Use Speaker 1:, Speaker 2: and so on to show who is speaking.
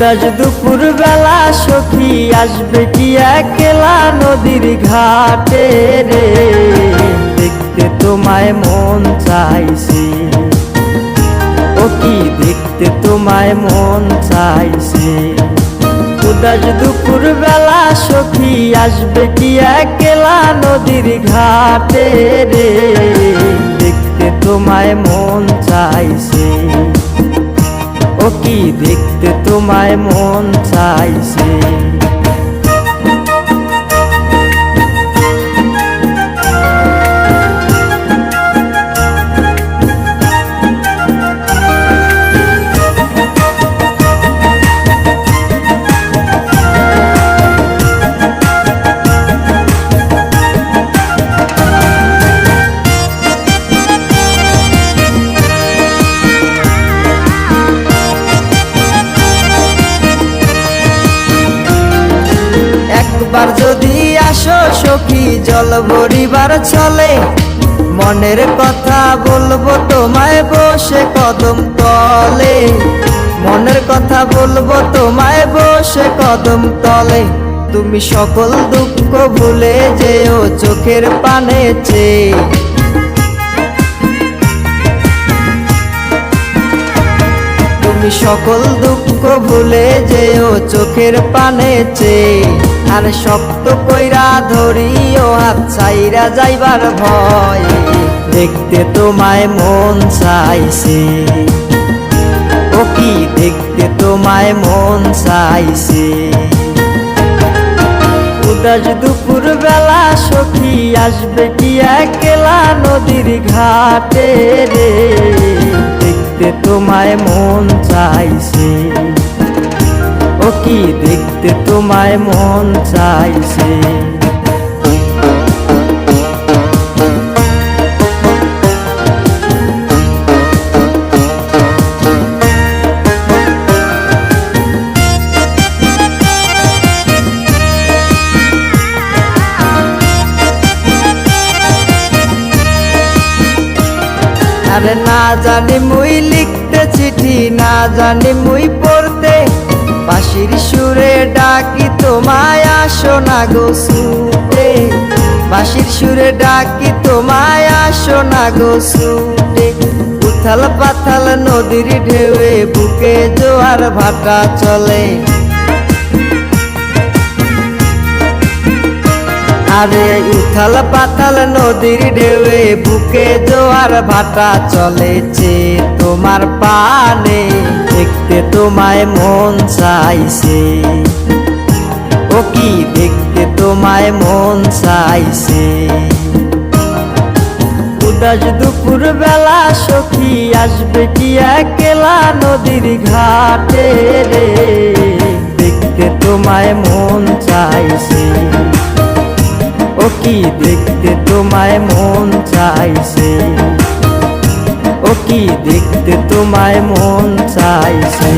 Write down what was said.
Speaker 1: উদাস দুপুর বেলা সখী আসবে কি একলা নদীর ঘাটে রে, দেখতে তোমায় মন চাইছে। ও কি দেখতে তোমায় মন চাইছে। উদাস দুপুর বেলা সখী আসবে কি একলা নদীর ঘাটে রে, দেখতে তোমায় মন চাইছে। ও কি দেখতে তোমায় মন চাইছে। একবার যদি আসো সখী জল ভরিবার চলে, মনের কথা বলবো তোমায় বসে কদম তলে। মনের কথা বলবো তোমায় বসে কদম তলে। তুমি সকল দুঃখ ভুলে যেও চোখের পানে চেয়ে। তুমি সকল দুঃখ ভুলে যেও চোখের পানে চেয়ে। আর শক্ত কইরা ধরিও হাত ছাইরা যাইবার ভয়, দেখতে তোমায় মন চাইছে। ও কি দেখতে তোমায় মন চাইছে। উদাস দুপুর বেলা সখী আসবে কি একলা নদীর ঘাটে রে, দেখতে তোমায় মন চাইছে। ও কি দেখতে তোমায় মন চাইছে। আরে না জানি মুই লিখতে চিঠি, না জানি মুই পড়তে, বাঁশির সুরে ডাকি তোমায় আসো না গো ছুটে। বাঁশির সুরে ডাকি তোমায় আসো না গো ছুটে। উথাল পাথাল নদীর ঢেউয়ে বুকে জোয়ার ভাটা চলে। আরে উথাল পাথাল নদীর ঢেউয়ে বুকে জোয়ার ভাটা চলেছে তোমার পানে, দেখতে তোমায় মন চাইছে। ও কি দেখতে তোমায় মন চাইছে। উদাস দুপুর বেলা সখী আসবে কি একলা নদীর ঘাটে রে, দেখতে তোমায় মন চাইছে। ও কি দেখতে তোমায় মন চাইছে। ও কি দেখতে তোমায় মন চাইছে।